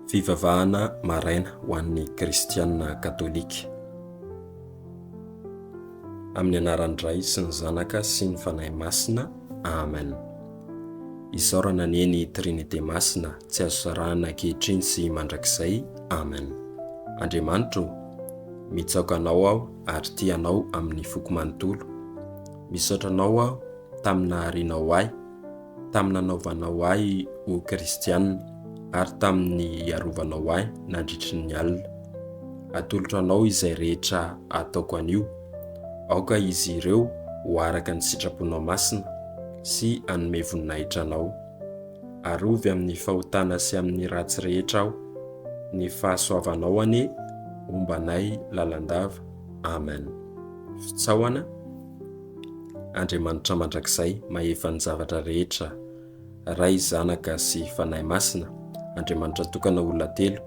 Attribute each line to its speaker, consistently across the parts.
Speaker 1: Fivavahana maraina ho an'ny kristianina katolika. Amin'ny anaran'iray sy ny zanaka sy ny Fanahy Masina. Amen. Hisaorana anie trinité masina, tsy azo sarahina ankehitriny sy mandrakizay. Amen. Andriamanitra, mitsaoka anao aho ary tia anao amin'ny foko manontolo. Misaotra anao aho tamin'ny naharianao ahy, tamin'ny nanaovanao ahy ho kristianina, ary tamin'ny niaraovanao ahy nandritra ny alina. Atolotro anao izay rehetra ataoko anio, aoka izy ireo ho araka ny sitra-ponao masina sy anome voninahitra anao. Arovy amin'ny fahotana sy amin'ny ratsy rehetra aho, ny fahasoavanao anie ombanay lalandava. Amen. Fitsaoana. Andriamanitra mandrakizay, mahefa ny zavatra rehetra, Ran'ny Zanaka sy Fanahy Masina, Andriamanitra tokana olona telo,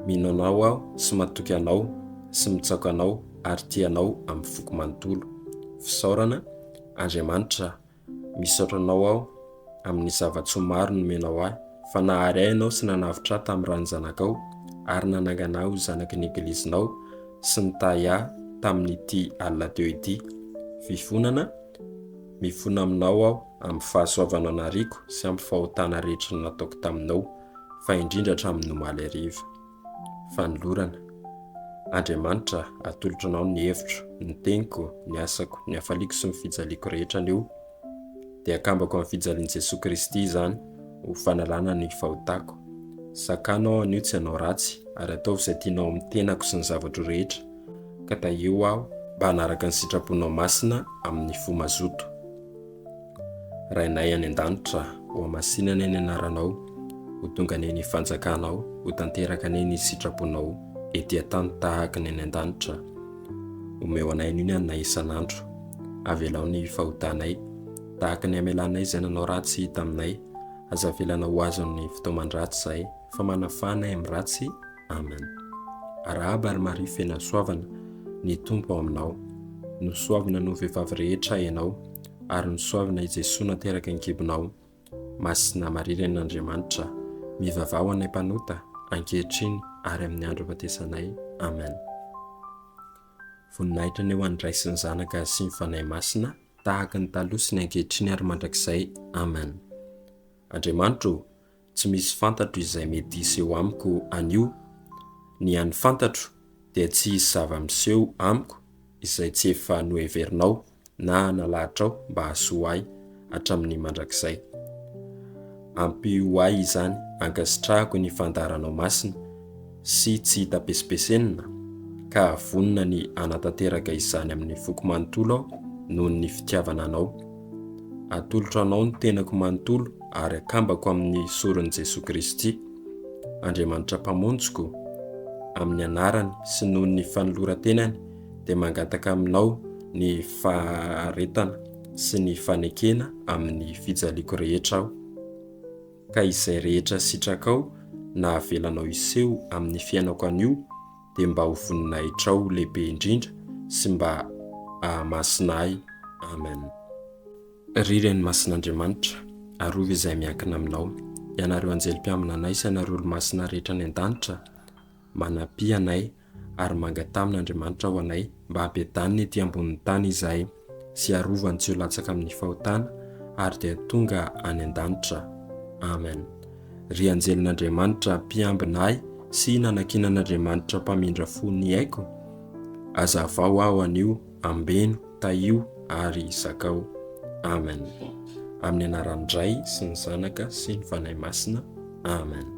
Speaker 1: mino anao aho sy matoky anao sy mitsaoka anao ary tianao amin'ny foko manontolo. Fisaorana. Andriamanitra, misaotra anao aho amin'ny zava-tsoa maro nomenao ahy, fa naharianao sy nanavitra tamin'ny Ran'ny Zanakao ary nananganao zanaky ny eklezinao sy nitahy ahy tamin'ity alina teo ity. Fifonana. Mifona aminao aho amin'ny fahasoavanao nariko sy amin'ny fahotana rehetra nataoko taminao, fa indrindra hatramin'ny omaly hariva. Fanolorana. Andriamanitra, atolotro anao ny hevitro, ny teniko, ny asako, ny hafaliako sy ny fijaliako rehetra anio, dia akambako amin'ny fijalian'i Jesosy Kristy izany ho fanalana ny fahotako. Sakanao anio tsy hanao ratsy, ary ataovy izay tianao amin'ny tenako sy ny zavatro rehetra, ka tahio aho mba hanaraka ny sitra-ponao masina amin'ny fo mazoto. Rainay any an-danitra, ho amasinana ny anaranao, ho tonga ny fanjakanao, ho tanteraka ny sitra-ponao ety an-tany tahaka ny any an-danitra. Omeo anay ny anay isan'andro, avelao ny fahotanay, tahaka ny amelanay izay nanao ratsy taminay, aza avelana ho azo ny fotoaman-dratsy izay, fa manafanay amin'ny ratsy. Amen. Arahaba ary Maria fena soavana, ny tompo aminao, nosoavina no vehivavy rehetra ianao, ary nosoavina i Jesosy nateraka ny kibonao. Masina Maria ren'Andriamanitra, mivavao anay mpanota, ankehitriny ary amin'ny andro afatesanay. Amen. Voninahitra ny ho an'ny Ray sy ny Zanaka sy ny Fanahy Masina, tahaka ny taloha sy ny ankehitriny ary mandrakizay. Amen. Andriamanitra, tsy misy fantatro izay mety hiseho amiko anio. Ny an'ny fantatro dia tsy hisy zava-miseho amiko izay tsy efa noheverinao na nalahatra aho mba hahasoa ahy hatramin'ny mandrakizay. Ampy ho ahy izany ankasitrahako ny fandaharanao masina sy tsy hita pesipesenina, ka vonina ny anatanteraka izany amin'ny foko manontolo aho noho ny fitiavana anao. Atolotro anao ny tenako manontolo ary akambako amin'ny soron'i Jesosy Kristy, Andriamanitra mpamonjiko, amin'ny anarany sy noho ny fanoloran-tenany, dia mangataka aminao ny faharetana sy ny fanekena amin'ny fijaliako rehetra aho, ka izay rehetra sitrakao na avelanao iseho amin'ny fiainako anio, dia mba ho voninahitrao lehibe indrindra sy mba ahamasina ahy. Amen. Rireny masin'Andriamanitra, arovy izay miankina aminao, ianareo anjely-piamina anay sy ianareo olo-masina rehetra ny an-danitra, manampy anay ary mangatamina ho anay mba hampiadaniny ety ambonin'ny tany izay, sy arovany tsy ho latsaka amin'ny fahotana ary dia tonga any an-danitra. Amen. Ry anjelin'Andriamanitra mpiambina ahy sy nanakinan'Andriamanitra mpamindra fo ny aiko, azavao aho anio, ambeno, tahio ary sakao. Amen. Amin'ny anaran'ny Ray sy ny Zanaka sy ny Fanahy Masina. Amen.